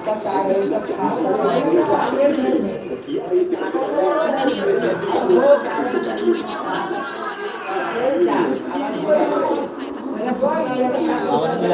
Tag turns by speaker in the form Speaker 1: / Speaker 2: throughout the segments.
Speaker 1: So many of them over there, mid-wicket region, and when you're on a flow like this, just as the coach say, this is the ball, this is the area we want to win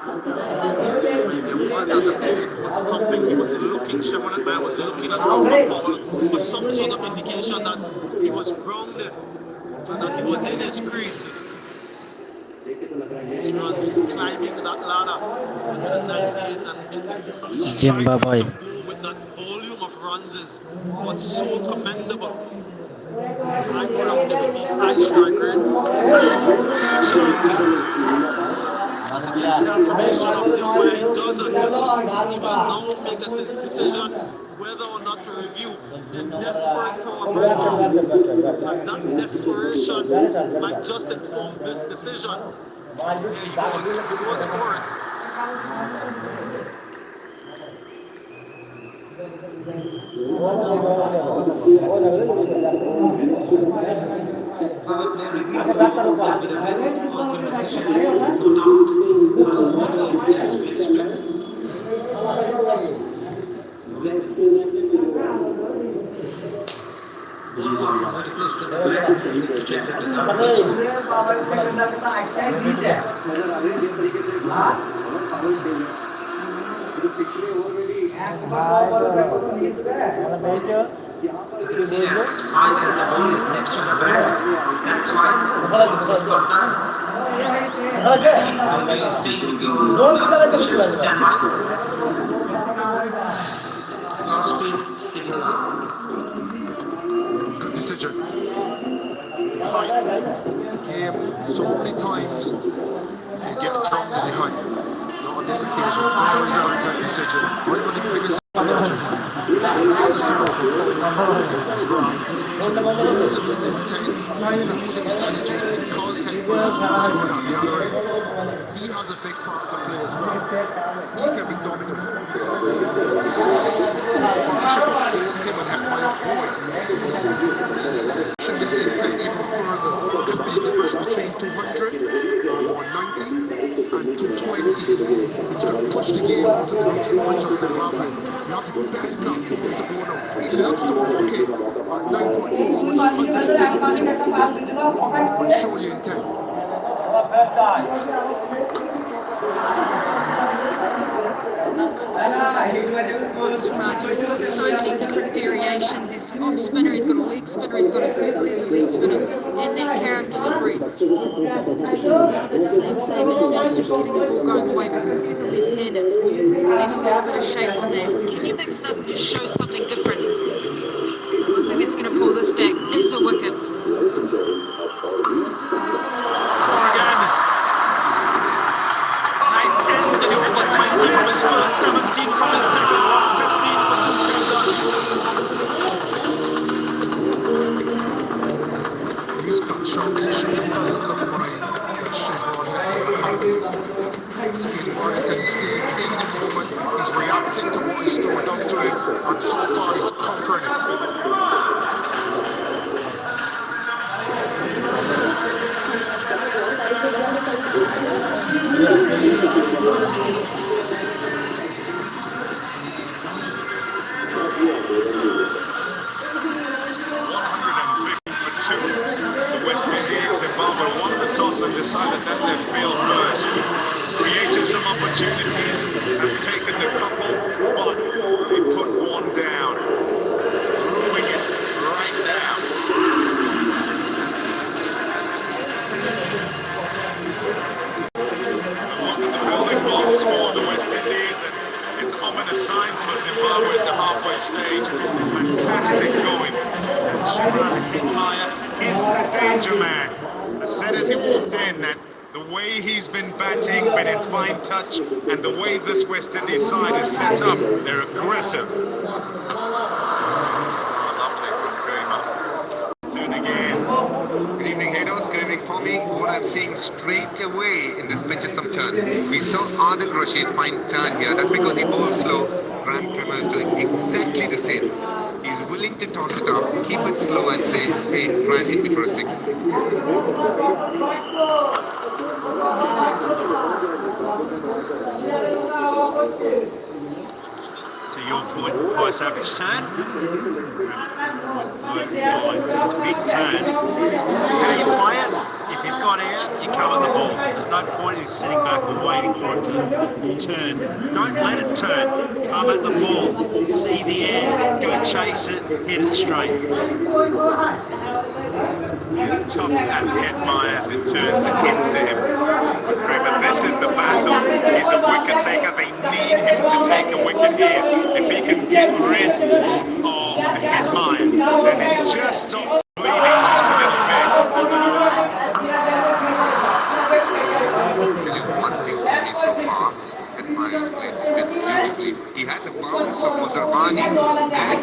Speaker 2: It was that the ball was stopping. He was looking, Sherman Man was looking at the ball for some sort of indication that he was grounded and that he was in his crease. His runs, he's climbing that ladder, 198, and
Speaker 3: Zimbabwe.
Speaker 2: to go with that volume of runs is what's so commendable. High productivity, high strike rate, as again, the affirmation of the way he doesn't, he will now make a decision whether or not to review. They're desperate for a breakthrough, and that desperation might just inform this decision. Here he goes for it.
Speaker 4: Smile as the ball is next to the back. That's why always stay with your position. Stand by. Your speed signal.
Speaker 5: Good decision. The height, the game, so many times you get drowned in the height. Not on this occasion. Very, very good decision. One of the biggest challenges. Using his intent, using his energy, because Henry is going on the other end. He has a big part to play as well. He can be dominant. Partnership of both him and Henry are going. Pushing this intent even further could be the difference between 200 or 90 and 220. Which could push the game onto the next launch of Zimbabwe. We have the best platform to go now. We love to walk in at 9.4 with 110 to 2. On show your intent.
Speaker 1: This from Riser, he's got so many different variations. He's off spinner, he's got a leg spinner, he's got a googly as a leg spinner, and that carrot delivery. Just got a little bit same in terms of just getting the ball going away because he's a left-hander. He's seen a little bit of shape on that. Can you mix it up and just show something different? I think it's going to pull this back. It's a wicket.
Speaker 2: From his first 17, from his second 115 for 2 tender.
Speaker 5: These gunshots show the presence of mind that Chevron has. As Peter Martin said, he's staying in the moment, he's reacting to what is thrown up to him, and so far he's conquering it.
Speaker 2: Zimbabwe won the toss and decided that they'd field first. Created some opportunities, have taken the couple, but they put one down. Moving it right now. The building blocks for the West Indies, and it's ominous signs for Zimbabwe at the halfway stage. Fantastic going. And Sharon Hitmire is the danger man. I said as he walked in that the way he's been batting, been in fine touch, and the way this West Indies side is set up, they're aggressive. Lovely from Kramer. Turn again.
Speaker 6: Good evening, Hados. Good evening, Tommy. What I'm seeing straight away in this pitch is some turn. We saw Adil Rashid find turn here. That's because he bowled slow. Graham Kramer is doing exactly the same.
Speaker 2: To your point, high savage turn. So it's a big turn. How you play it? If you've got air, you come at the ball. There's no point in sitting back or waiting for it to turn. Don't let it turn. Come at the ball. See the air. Go chase it. Hit it straight.
Speaker 3: Tough at Hetmire as it turns it into him. But this is the battle. He's a wicket taker. They need him to take a wicket here. If he can get rid of Hetmire, then it just stops bleeding just a little bit.
Speaker 6: I'll tell you one thing, Tony, so far. Hetmire's played spin beautifully. He had the bounce of Muzarbani and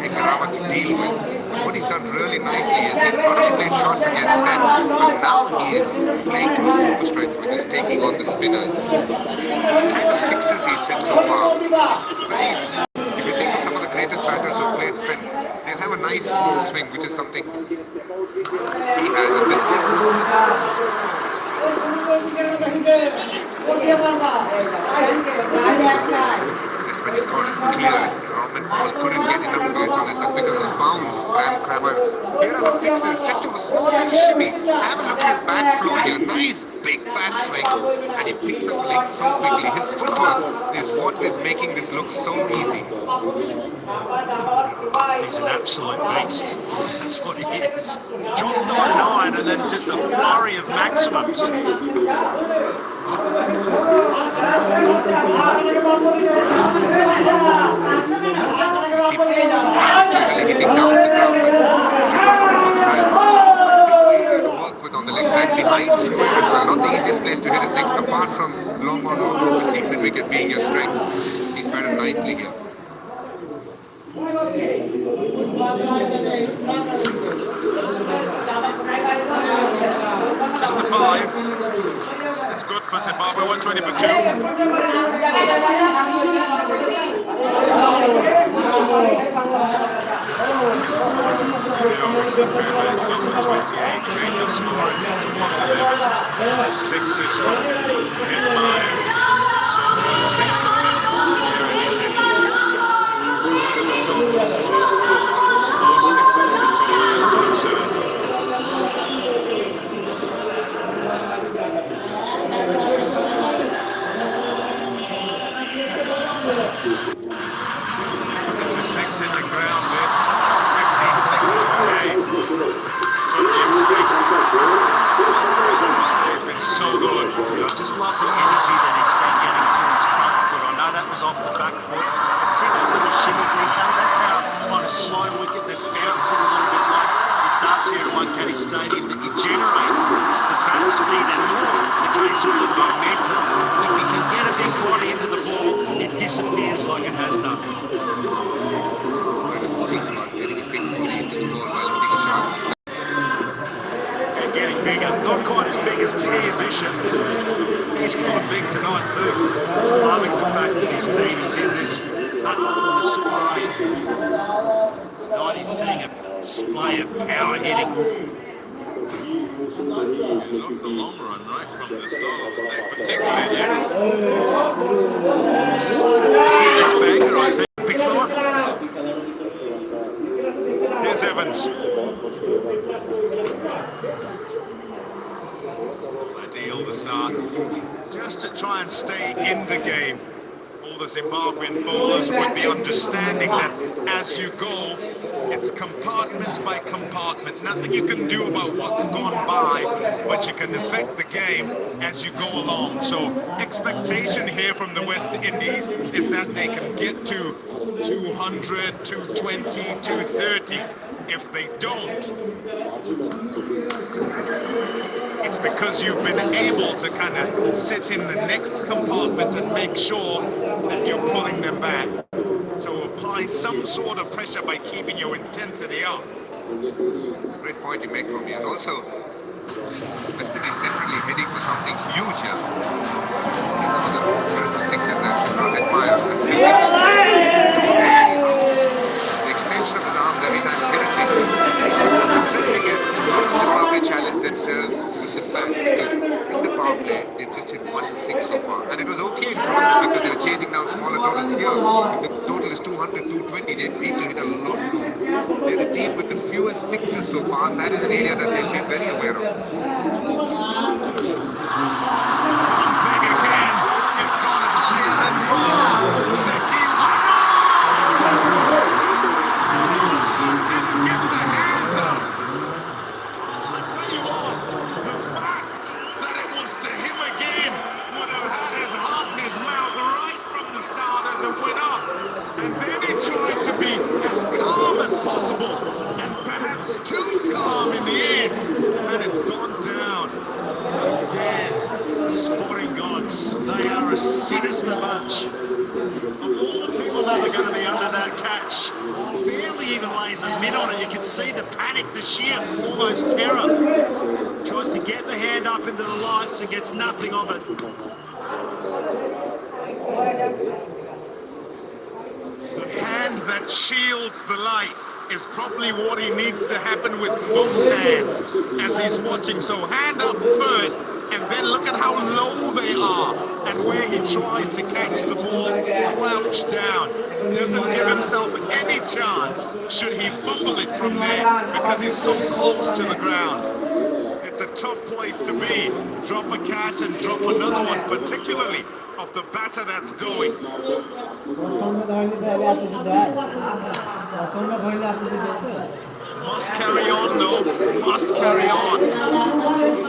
Speaker 6: Egarava to deal with. What he's done really nicely is he not only played shots against them, but now he is playing to his super strength, which is taking on the spinners. The kind of sixes he's hit so far. Very smooth. If you think of some of the greatest batters who've played spin, they'll have a nice smooth swing, which is something he has in this game. Just when he thought it cleared, Rahman Paul couldn't get enough bat on it. That's because of the bounce. Crammer. Here are the sixes, just a small little shimmy. Have a look at his bat flow here. Nice big bat swing. And he picks up legs so quickly. His footwork is what is making this look so easy.
Speaker 2: He's an absolute beast. That's what he is. Dropped on 9 and then just a flurry of maximums.
Speaker 6: Really hitting down the ground, but almost has a area to work with on the leg side behind square as well. Not the easiest place to hit a six, apart from long on and deep mid wicket being your strength. He's batted nicely here.
Speaker 3: Just the 5. That's good for Zimbabwe. 120 for 2. He's got the 28. Major scoring. Sixes from Hetmire. So 6 of them. Here it is. So at the top, as far as those sixes at the top is concerned. It's a 6-hitting ground, this. 15 sixes per game. So you expect. He's been so good.
Speaker 2: I just love the energy that he's been getting through his front foot. I know that was off the back foot. But see that little shimmy thing? That's how on a slow wicket that's bouncing a little bit like it does here at Wankhede Stadium, that you generate the bat speed and more the case of the momentum. If you can get a big body into the ball, it disappears like it has done.
Speaker 3: They're getting bigger. Not quite as big as Pierre Bishop.
Speaker 2: He's gone big tonight too. Loving the fact that his team is in this soiree. Tonight he's seeing a display of power hitting.
Speaker 3: He's off the long run, right from the start of the day, particularly there.
Speaker 2: Just pick up anchor, I think. Big fella.
Speaker 3: Here's Evans. Ideal to start, just to try and stay in the game. All the Zimbabwean bowlers with the understanding that as you go, it's compartment by compartment. Nothing you can do about what's gone by, but you can affect the game as you go along. So expectation here from the West Indies is that they can get to 200, 220, 230. If they don't, it's because you've been able to kind of sit in the next compartment and make sure that you're pulling them back. So apply some sort of pressure by keeping your intensity up.
Speaker 6: It's a great point you make from here. And also, West Indies definitely heading for something huge here. See some of the sixes that Hetmire has still the extension of his arms every time he hit a six. What's interesting is a lot of Zimbabwe challenge themselves If the total is 200, 220, they need to hit a lot more. They're the team with the fewest sixes so far, and that is an area that they'll be very aware of.
Speaker 3: Big again. It's gone higher than far. Seki didn't get the hands up. Oh, I tell you what, the fact that it was to him again would have had his heart in his mouth right from the start as it went up. And then he tried to be as calm as possible, and perhaps too calm in the end. And it's gone down again. The Sporting Gods, they are a sinister bunch.
Speaker 7: Of all the people that are going to be under that catch, barely even lays a mid on it. You can see the panic, the sheer, almost terror. Tries to get the hand up into the lights and gets nothing of it.
Speaker 3: The hand that shields the light is probably what he needs to happen with both hands as he's watching. So hand up first, and then look at how low they are and where he tries to catch the ball, crouched down. Doesn't give himself any chance should he fumble it from there because he's so close to the ground. It's a tough place to be. Drop a catch and drop another one, particularly of the batter that's going. Must carry on though, must carry on.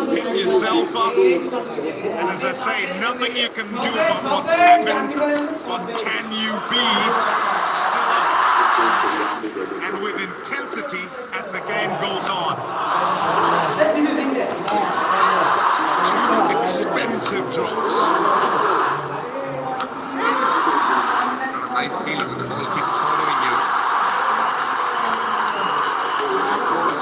Speaker 3: Pick yourself up. And as I say, nothing you can do about what's happened, but can you be still up? And with intensity as the game goes on. Two expensive drops.
Speaker 6: Nice feeling when the ball keeps following you.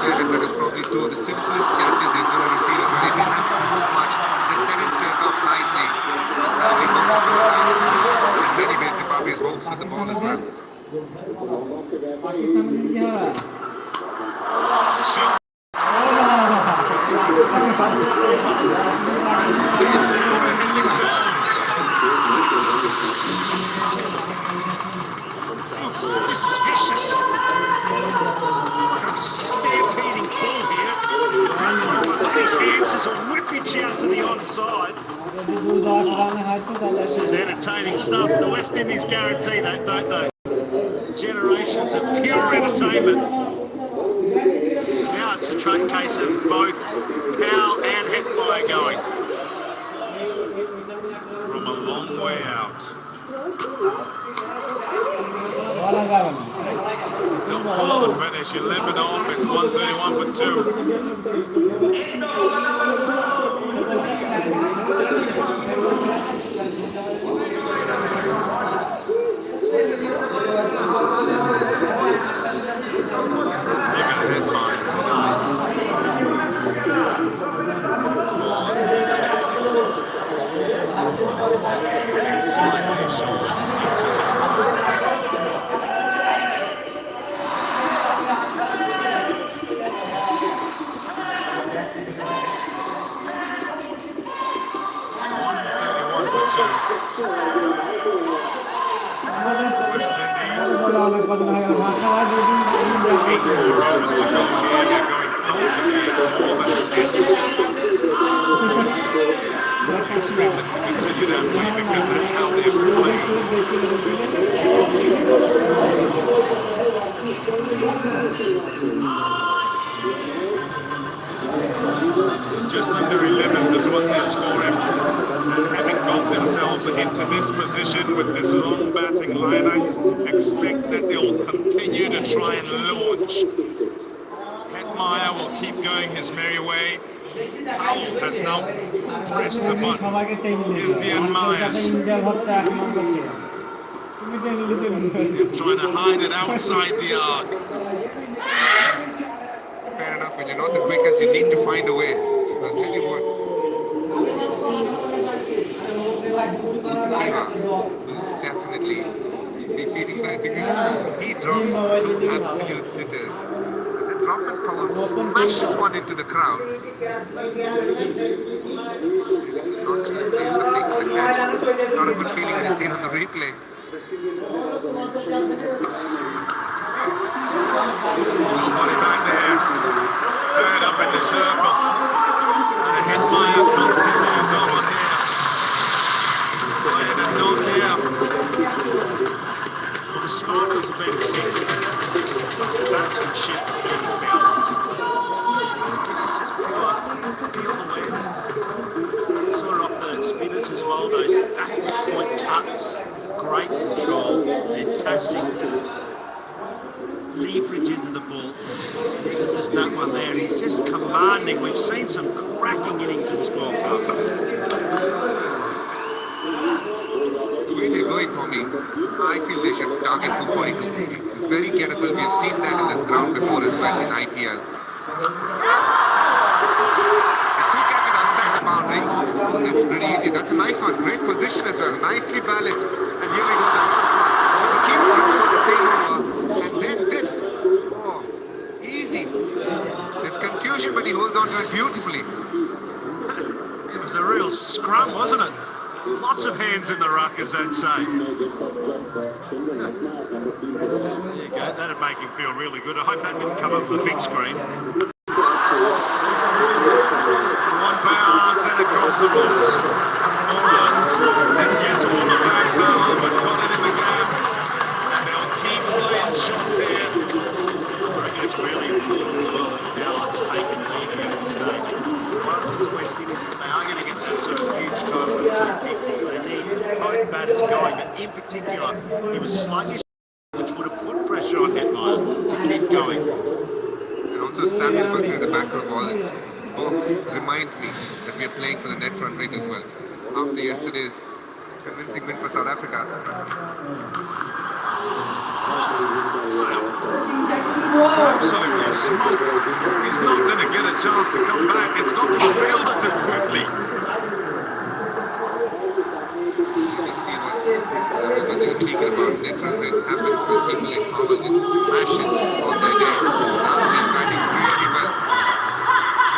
Speaker 6: That is probably two of the simplest catches he's going to receive as well. He didn't have to move much, just set himself up nicely. Sadly, goes to go down. In many ways, Zimbabwe's hopes with the ball as well.
Speaker 7: This is vicious. Like a stampeding bull here. His hands is a whippage out to the onside. This is entertaining stuff. The West Indies guarantee that, don't they? Generations of pure entertainment. Now it's a case of both Powell and Hetmeyer going.
Speaker 3: From a long way out. Don't call the finish, 11 off, it's 131 for 2. They're going to hit mine tonight. 6 fours and 6 sixes. Slightly short, inches on time. West Indies. 8 more overs to go here. They're going comfortably more than 10. I expect them to continue that way because that's how they're playing. Just under 11s is what they're scoring. And having got themselves into this position with this long batting lineup, expect that they'll continue to try and launch. Hetmeyer will keep going his merry way. Powell has now pressed the button. Here's Dean Myers. They're trying to hide it outside the arc.
Speaker 6: Fair enough, when you're not the quickest, you need to find a way. I'll tell you what. Musakiwa will definitely be feeling bad because he drops 2 absolute sitters. And then Robert Powell smashes one into the crowd. It is not really something to catch. It's not a good feeling when you see it on the replay.
Speaker 3: Nobody back there. Third up in the circle. And a Hetmeyer continues on here. Playing a knock here.
Speaker 7: Well, the sparkles have been sixes. Batsmanship in the balance. This is just pure field awareness. Sort of off the spinners as well, those point cuts, great control, fantastic leverage into the ball. And even just that one there, he's just commanding. We've seen some cracking innings in this World Cup.
Speaker 6: The way they're going for me, I feel they should target 240, 250. It's very gettable. We've seen that in this ground before as well in IPL. And 2 catches outside the boundary. Oh, that's pretty easy. That's a nice one. Great position as well. Nicely balanced. And here we go, the last one. There's a keeper drops on the same over. And then this. Oh, easy. There's confusion, but he holds on to it beautifully.
Speaker 7: It was a real scrum, wasn't it? Lots of hands in the ruck, as they'd say. There you go. That'd make him feel really good. I hope that didn't come up on the big screen.
Speaker 3: One power sent across the roots. 4 runs. Didn't get to all the back power, but got it in the gap. And they'll keep playing shots here.
Speaker 7: I reckon it's really important as well that the balance taken the lead at this stage. One of the West Indies, if they are going to get that sort of huge total of 250s, they need both batters going. But in particular, he was sluggish, which would have put pressure on Hetmeyer to keep going.
Speaker 6: And also Samuel Guthrie at the back of the ball box reminds me that we are playing for the net front rate as well. After yesterday's convincing win for South Africa.
Speaker 3: It's absolutely smoked. He's not going to get a chance to come back. It's got to be fielded too quickly.
Speaker 6: You can see what Samuel Guthrie was speaking about net front rate happens when people like Powell just smash it on their day. Now he's batting really well.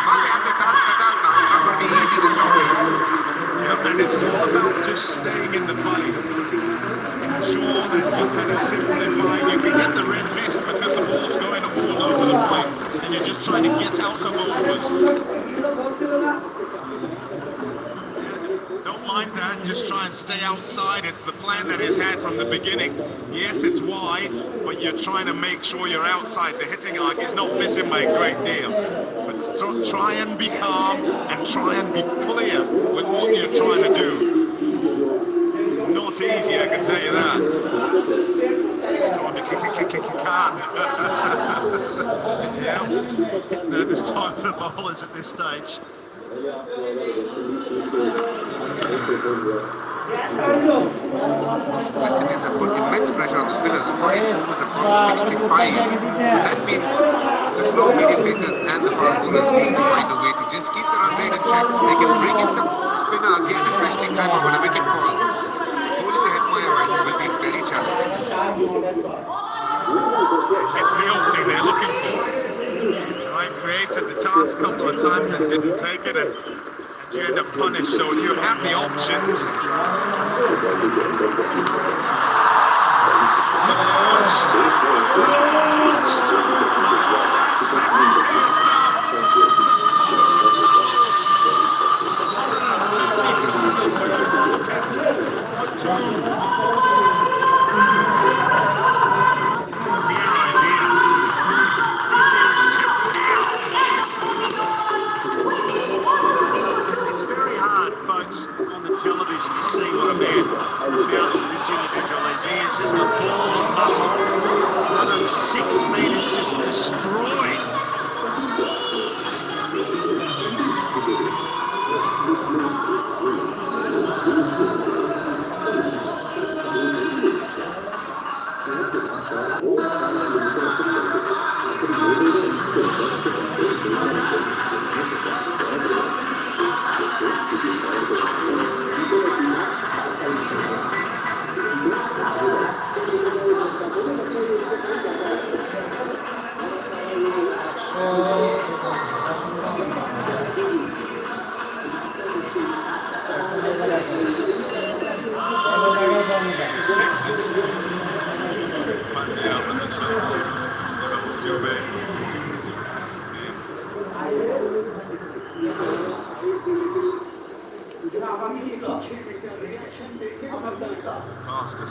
Speaker 6: Zimbabwe have their task cut out now. It's not going to be easy to stop him.
Speaker 3: Yeah, and it's all about just staying in the fight. Ensure that you kind of simplify. You can get the red mist because the ball's going all over the place, and you're just trying to get out of overs. Don't mind that. Just try and stay outside. It's the plan that he's had from the beginning. Yes, it's wide, but you're trying to make sure you're outside the hitting arc. He's not missing by a great deal. But try and be calm and try and be clear with what you're trying to do. Not easy, I can tell you that.
Speaker 7: Trying to can't.
Speaker 3: Yeah.
Speaker 7: Nervous time for bowlers at this stage.
Speaker 6: The West Indians have put immense pressure on the spinners. 5 overs have gone to 65. So that means the slow medium pacers and the fast bowlers need to find a way to just keep the run rate in check. They can bring in the spinner again, especially Kramer when a wicket falls. Bowling the Hetmeyer will be very challenging.
Speaker 3: It's the opening they're looking for. Right, created the chance a couple of times and didn't take it, and you end up punished. So you have the options. Launched. Second tier stuff.
Speaker 7: It's very hard, folks, on the television to see what a man about this individual is. He is just a ball of muscle. 106 metres just destroyed.
Speaker 3: Sixes.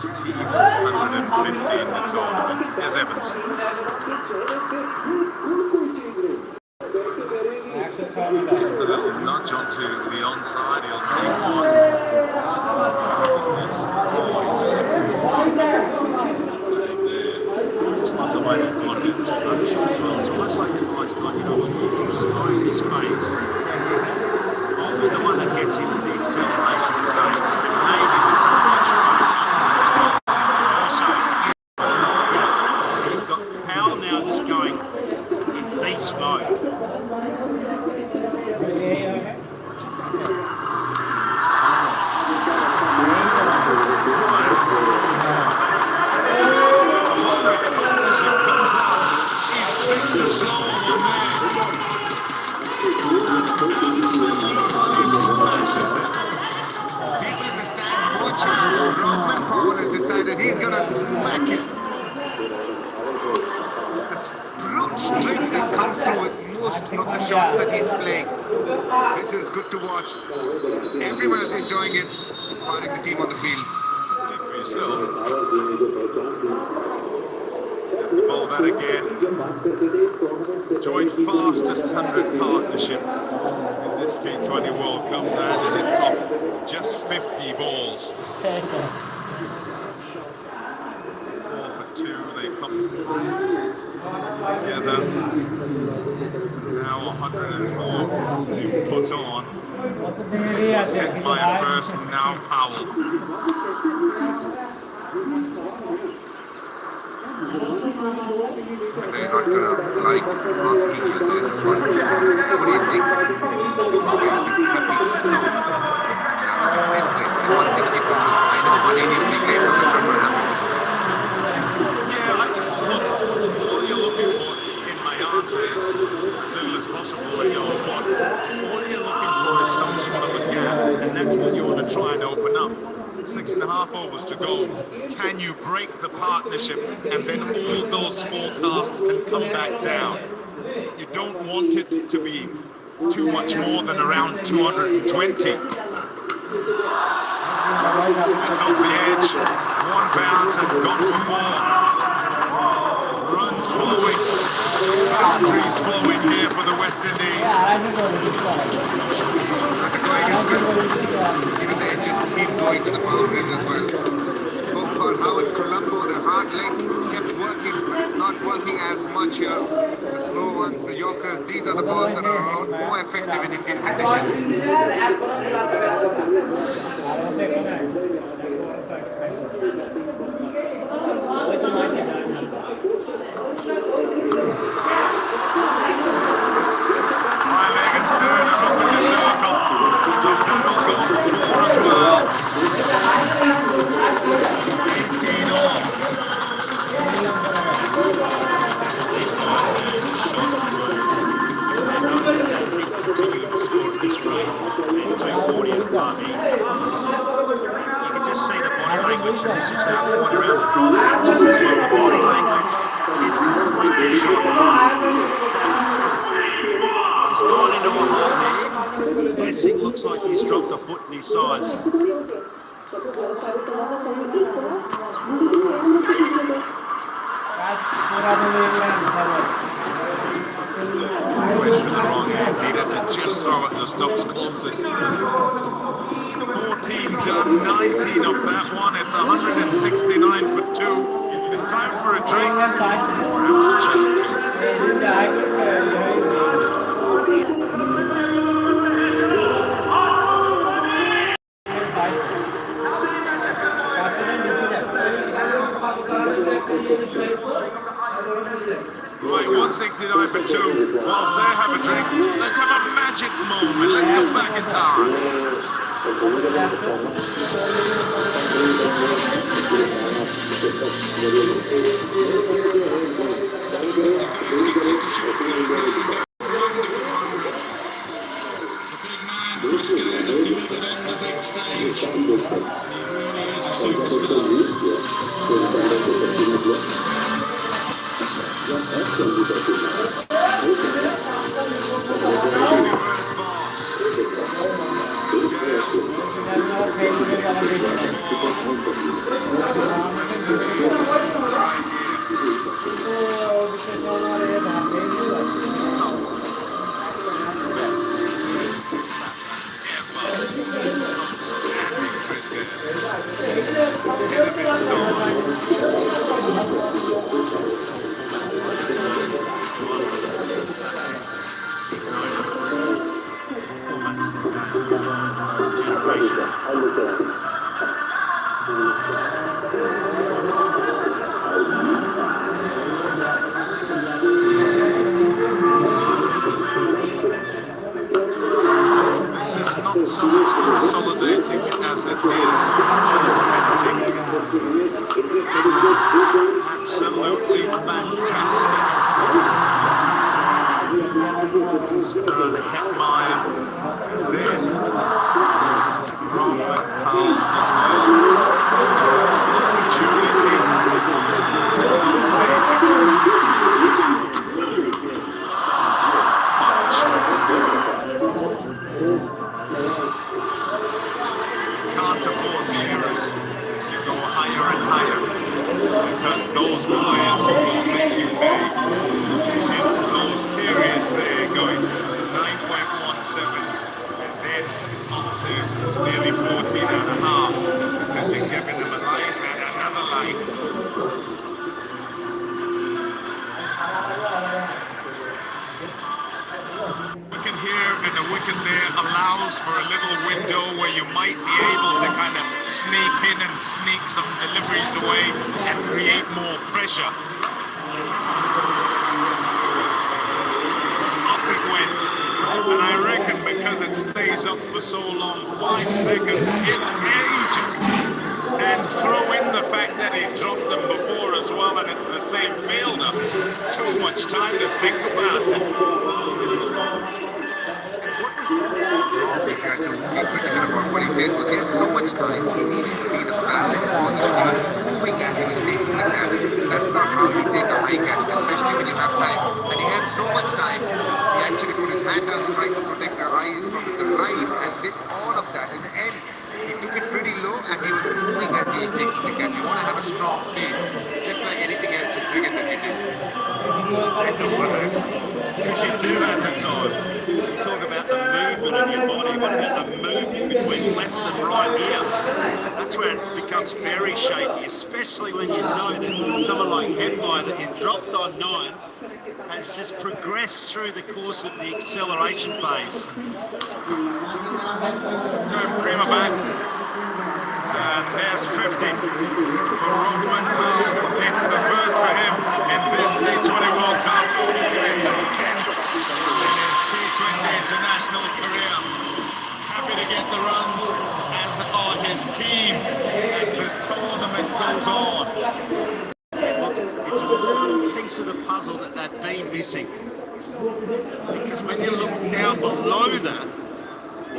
Speaker 3: Best team 150 in the tournament. Here's Evans. Just a little nudge onto the onside. He'll take one. Yes. Oh, he's
Speaker 7: I just love the way they've gone about this partnership as well. It's almost like the guy's gone, you know what, he's just going in this phase. I'll be the one that gets into the acceleration phase, and maybe with some pressure on as well. Also, you've got Powell now just going in beast mode.
Speaker 3: the slow one there. Absolutely smashes it.
Speaker 6: People in the stands watching. Rockman Powell has decided he's going to smack it. It's the brute strength that comes through with most of the shots that he's playing. This is good to watch. Everyone is enjoying it, parting the team on the field.
Speaker 3: Look for yourself. Have to bowl that again. Joint fastest 100 partnership in this T20 World Cup, that, and it's off just 50 balls. 54 for 2, they come together. Now 104 they've put on. It's Hetmeyer first, now Powell.
Speaker 6: They're not going to like asking you this, but what do you think? Zimbabwe will be happy to stop this rate at 160 for 2. I know 180 will be great, but that's not going to happen.
Speaker 3: Yeah, all you're looking for in my answer is as little as possible when you're on one. All you're looking for is some sort of a gap, and that's what you want to try and open up. 6.5 overs to go. Can you break the partnership and then all those forecasts can come back down? You don't want it to be too much more than around 220. It's off the edge. One bounce and gone for 4. Runs flowing. Boundaries flowing here for the West Indies.
Speaker 6: The going is good. Even the edges keep going to the boundaries as well. Spoke about how in Colombo the hard leg kept working. It's not working as much here. The slow ones, the Yorkers, these are the balls that are a lot more effective in Indian conditions.
Speaker 3: So that'll go for 4 as well. 18 off.
Speaker 7: These guys that have shot continue to score at this rate and 240 and above easy. You can just see the body language, and this is that point around the drop catches as well. The body language is completely shot. Just gone into a hole there. Blessing looks like he's dropped a foot in his size.
Speaker 3: Went to the wrong hand, needed to just throw it to the stumps closest. 14 done, 19 off that one. It's 169 for 2. It's time for a drink. Perhaps a chat too. Right, 169 for 2. Whilst they have a drink, let's have a magic moment. Let's go back in time. The big man, Chris Gayle, has delivered on the big stage. He really is a superstar. Universe boss. there allows for a little window where you might be able to kind of sneak in and sneak some deliveries away and create more pressure. Up it went, and I reckon because it stays up for so long, 5 seconds, it's ages. And throw in the fact that he dropped them before as well, and it's the same fielder. Too much time to think about it.
Speaker 6: What he did was he had so much time, he needed to be the balance position. He was moving as he was taking the catch. That's not how you take a high catch, especially when you have time. And he had so much time, he actually put his hand down, trying to protect their eyes from the light, and did all of that. In the end, he took it pretty low, and he was moving as he was taking the catch. You want to have a strong base, just like anything else in cricket that you do.
Speaker 7: At the worst, because you do have the time. You talk about the movement of your body. What about the movement between left and right here? That's where it becomes very shaky, especially when you know that someone like Hetmeyer that you dropped on 9 has just progressed through the course of the acceleration phase.
Speaker 3: Prima back. And there's 50 for Rothman Powell. It's the first for him in this T20 World Cup. It's a 10th in his T20 international career. Happy to get the runs, as are his team, as this tournament goes on.
Speaker 7: It's a little piece of the puzzle that they've been missing. Because when you look down below that,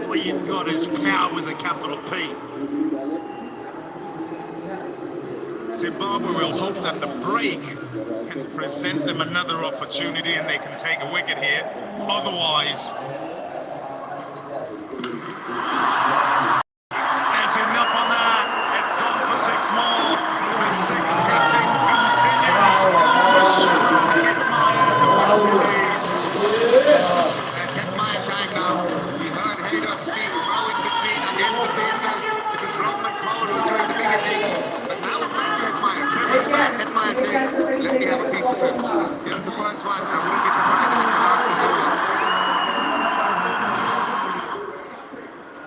Speaker 7: all you've got is power with a capital P.
Speaker 3: Zimbabwe will hope that the break can present them another opportunity and they can take a wicket here. Otherwise, there's enough on that. It's gone for 6 more. The 6 hitting continues. The shot from Hetmeyer, the West Indies.
Speaker 6: That's Hetmeyer time now. We heard Hader speak now in between against the Pacers because Rothman Powell was doing the big hitting. But now it's back to Hetmeyer. Trevor's back. Hetmeyer says, let me have a piece of it. Here's the first one. I wouldn't be surprised if it's the last this over.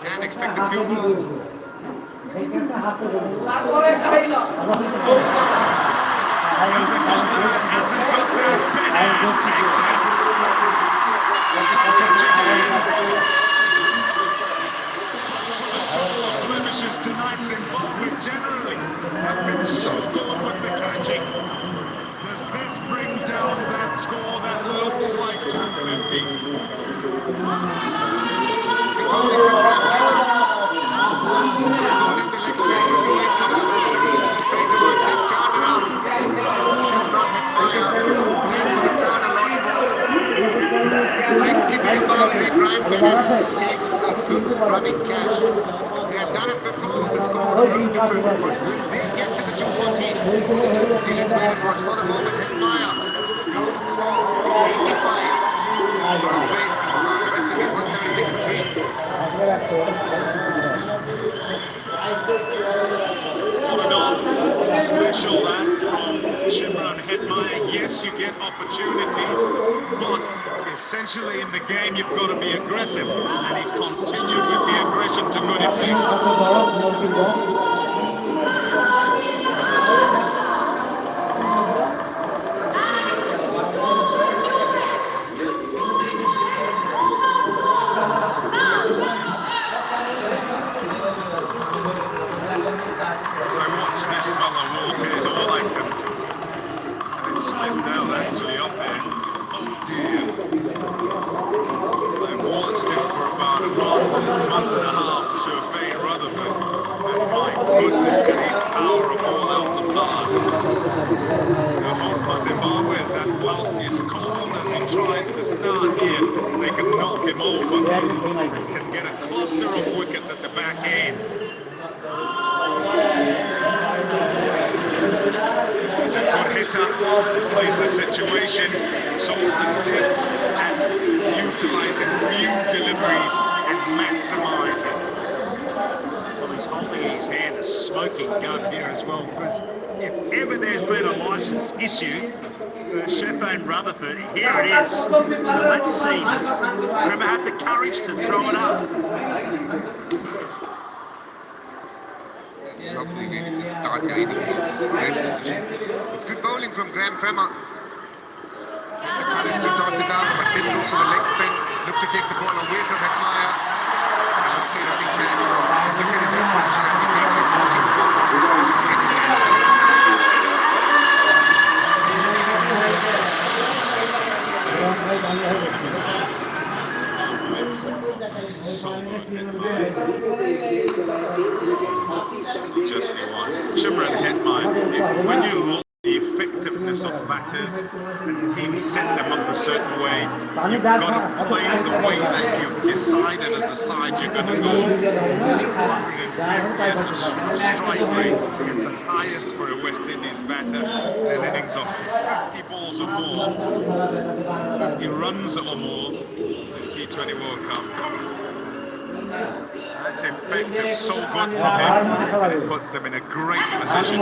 Speaker 6: Can expect a few more.
Speaker 3: Hasn't got that. Bennett takes it. Top catch again. Blemishes tonight. Zimbabwe generally have been so good with the catching. Does this bring down that score that looks like 250?
Speaker 6: Bennett takes a good running catch. They have done it before. The score would have been different. But will they get to the 214 or the 250? Let's wait and watch. For the moment, Hetmeyer goes for 85. The rest of it is 176 for 3.
Speaker 3: All in all, special that from Shimron Hetmeyer. Yes, you get opportunities, but essentially in the game you've got to be aggressive, and he continued with the aggression to good effect. This fella walk in, all I can, and it slipped out actually up there. Oh dear. I watched him for about a month and a half, Chauffeur Rutherford, and my goodness, can he power a ball out the park. The hope for Zimbabwe is that whilst he's cold as he tries to start here, they can knock him over, can get a cluster of wickets at the back end. He's a good hitter, plays the situation, salt and depth, and utilising few deliveries and maximising.
Speaker 7: Well, he's holding his hand a smoking gun here as well, because if ever there's been a licence issued, Sheffield Rutherford, here it is. So let's see, does Grimmer have the courage to throw it up?
Speaker 6: Probably maybe just start your innings in great position. It's good bowling from Graham Fremmer. Had the courage to toss it up, but didn't go for the leg spin. Looked to take the ball away from Hetmeyer. A lovely running catch. Just look at his head position as he takes it, watching the ball almost all the way to the end.
Speaker 3: Just be one. Shimmer and Hetmeyer, when you look at the effectiveness of batters and teams set them up a certain way, you've got to play the way that you've decided as a side you're going to go. 250 as a strike rate is the highest for a West Indies batter in an innings of 50 balls or more, 50 runs or more in the T20 World Cup. That's effective, so good from him, and it puts them in a great position.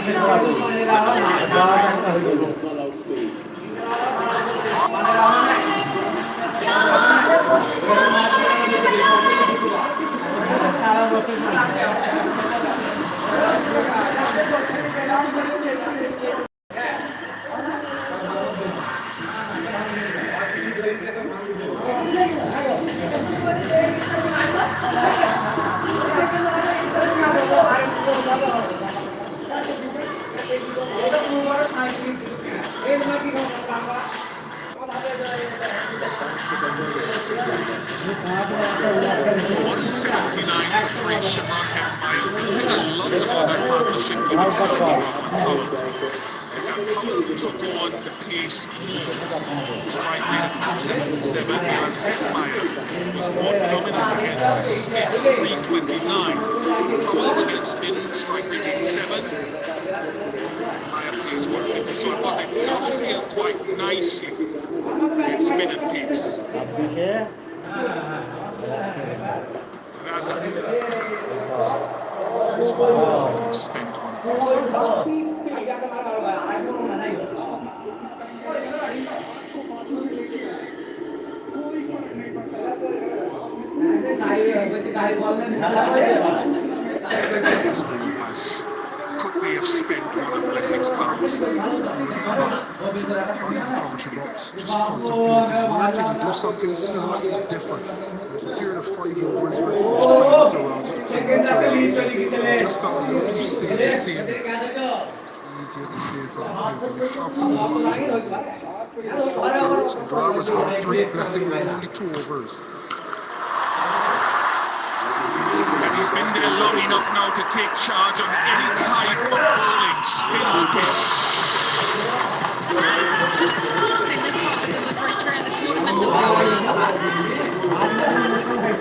Speaker 3: 179 for three, Shimron Hetmeyer. The thing I loved about that partnership with himself and Colin is that Colin took on the pace more. Strike rate at 277, whereas Hetmeyer was more dominant against the spin, 329. Colin against spin, strike rate 87. Hetmeyer plays 150, so I thought they dovetailed quite nicely in spin and pace. That's a spent one of those things. Could they have spent one of Blessing's cards?
Speaker 5: On the commentary box, just contemplating where can you do something slightly different. There's a period of 5 overs where it was playing interrounds, and just felt a little too same. It's easier to say from here, but you have to go back to it. And Grava's got 3, Blessing only 2 overs.
Speaker 3: And he's been there long enough now to take charge on any type of bowling, spin or pitch.
Speaker 1: Seen this type of delivery throughout the tournament, the lower arm.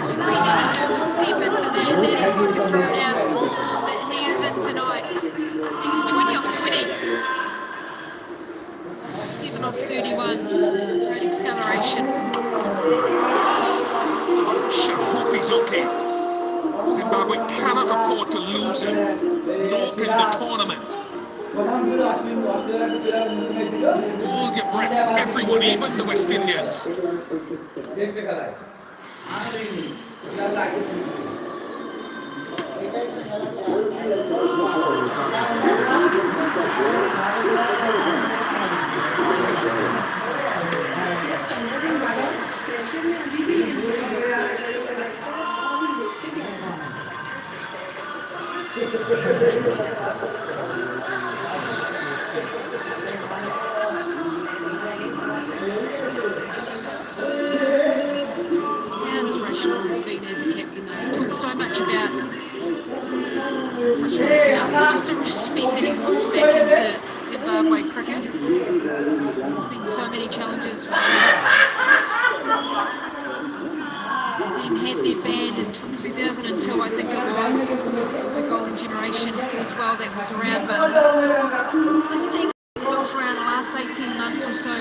Speaker 1: All he had to do was step into that, and that is like a throw out that he is in tonight. He's 20 off 20. 7 off 31. Great acceleration.
Speaker 3: I hope he's okay. Zimbabwe cannot afford to lose him, nor can the tournament. Hold your breath, everyone, even the West Indians.
Speaker 1: How inspirational has been as a captain, though. He talks so much about just the respect that he wants back into Zimbabwe cricket. There's been so many challenges for him. The team had their band in 2002, I think it was. It was a golden generation as well that was around, but this team built around the last 18 months or so. I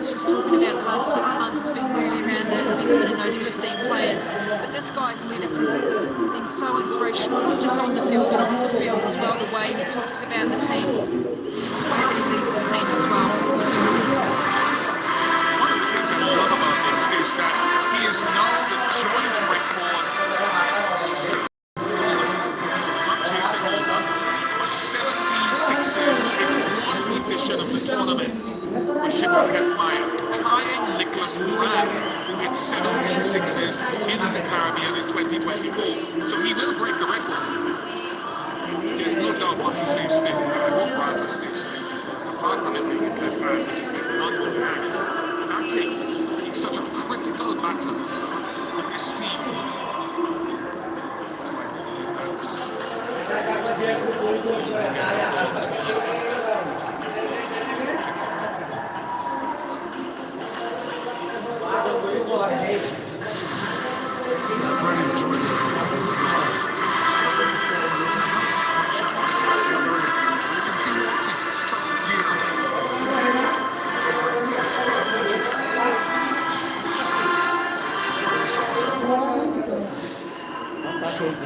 Speaker 1: was just talking about the last 6 months, it's been really around the investment in those 15 players. But this guy's led it from being so inspirational, not just on the field, but off the field as well, the way he talks about the team, the way that he leads the team as well.
Speaker 2: of the tournament. Shimon Hetmyer tying Nicholas Moran, who hit 17 sixes in the Caribbean in 2024. So he will break the record. There's no doubt once he stays fit, and I hope Raza stays fit, because apart from it being his left hand, which is his number hand, batting, he's such a critical batter of this team.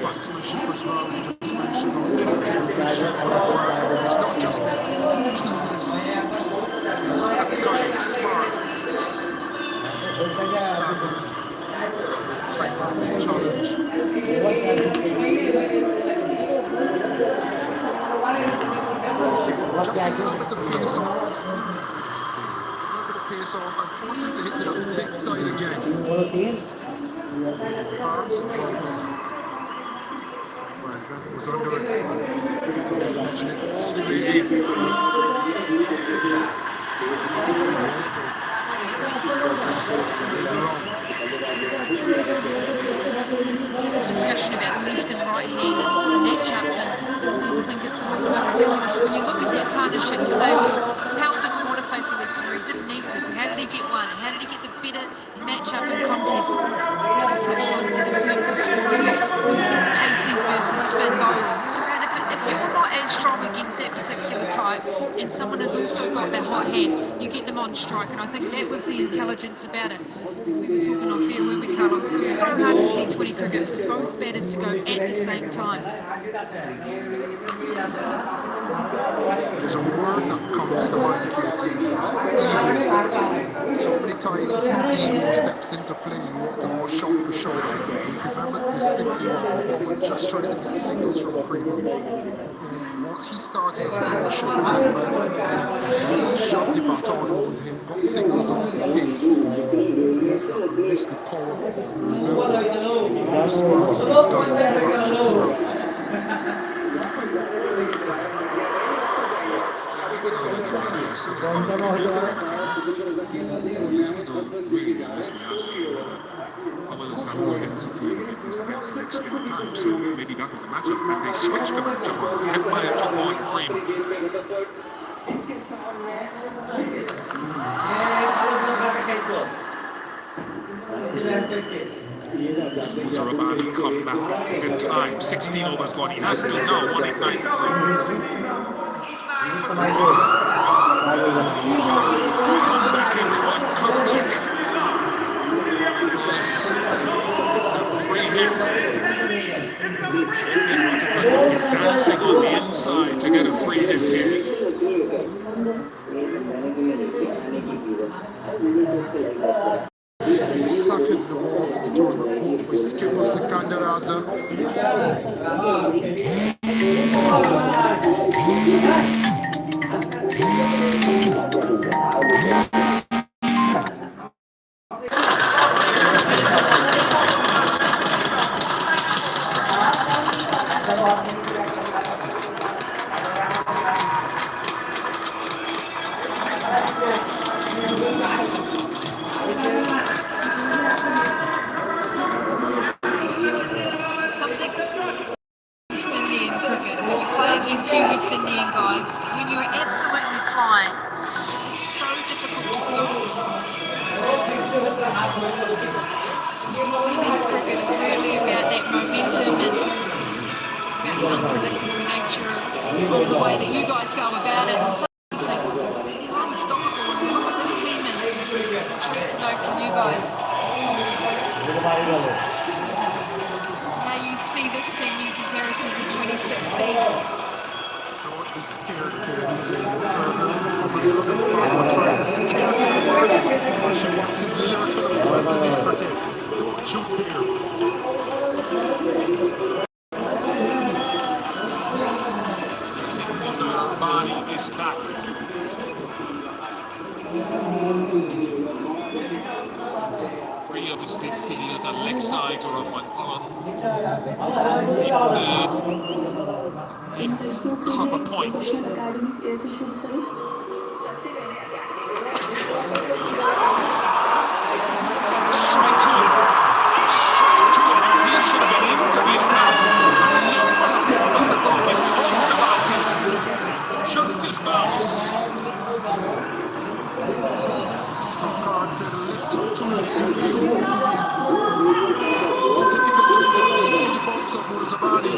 Speaker 5: Batsmanship as well, we just mentioned on television. It's not just been clueless talk, it's been a lot of guys, smarts. Standing, challenge. Just a little bit of pace off. A little bit of pace off and force him to hit to the big side again. Arms and gloves. Bennett was under it. He was watching it all the way in.
Speaker 1: Discussion about left and right hand and matchups, and people think it's a little bit ridiculous. But when you look at that partnership, you say, well, Powell didn't want to face the legs where he didn't need to. So how did he get one? How did he get the better matchup and contest? And I touched on in terms of scoring of paces versus spin bowlers. It's around if you're not as strong against that particular type, and someone has also got that hot hand, you get them on strike. And I think that was the intelligence about it. We were talking off here, weren't we, Carlos? It's so hard in T20 cricket for both batters to go at the same time.
Speaker 5: There's a word that comes to mind, KT. Ego. So many times the ego steps into play. You want to go shot for shot. Remember distinctly what Bowler just tried to get singles from Creamer. And once he started a flow shot with him, and shoved the baton over to him, got singles off the pace. And missed the power. Remember, the response and the gun of the partnership as well.
Speaker 2: Really, unless we ask Powell has had more intensity and weakness against leg spin at times, so maybe that was a matchup. And they switched the matchup on. Hetmyer took on Creamer. This Muzarabani comeback is in time. 16 overs gone. He has to now 189. Come back, everyone. Come back. Because it's a free hit. Sheffield Rutherford must be dancing on the inside to get a free hit here.
Speaker 5: Second the ball in the tournament, both by skipper Sikandar Raza.
Speaker 1: Against you East Indian guys, when you were absolutely flying, it's so difficult to stop. East Indies cricket is really about that momentum and about the unpredictable nature of the way that you guys go about it. And so you think, you're unstoppable. And you look at this team and intrigued to know from you guys how you see this team in comparison to 2016.
Speaker 5: Be scared, kid. There's a circle over the other ball trying to scare him. She wants his lyrical voice in his cricket. Don't you hear?
Speaker 2: Muzarabani is back.
Speaker 3: Three of his deep fielders are leg side or of one power. Deep third, deep cover point. Straight to him. Straight to him. He should have been into the attack. As a goal, we talked about it. Just his bounce.
Speaker 5: God played a little too late in the field. Difficult to control the bounce of Zabani.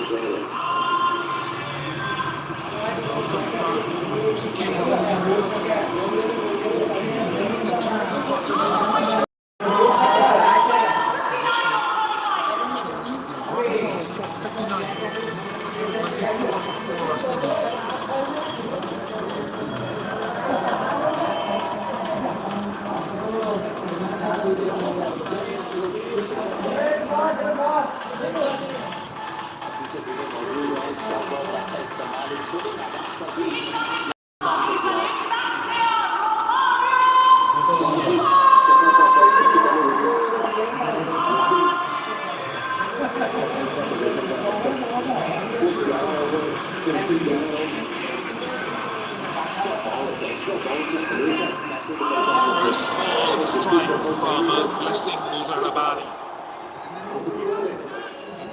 Speaker 3: Small strike from Blessing Muzarabani.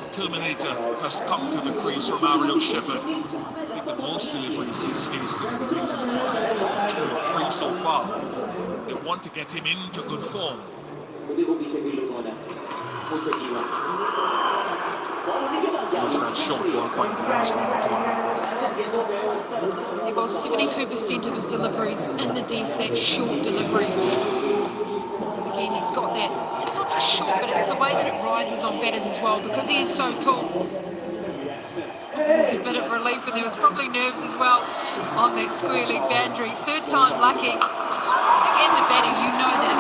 Speaker 3: The Terminator has come to the crease from Ariel Shepherd. I think the most deliveries he's faced in the rings of the tournament is 2 or 3 so far. They want to get him into good form. He's that short ball quite nicely in the tournament.
Speaker 1: Well, 72% of his deliveries in the death, that short delivery. Once again, he's got that. It's not just short, but it's the way that it rises on batters as well, because he is so tall. There's a bit of relief, and there was probably nerves as well on that square leg boundary. Third time lucky. I think as a batter, you know that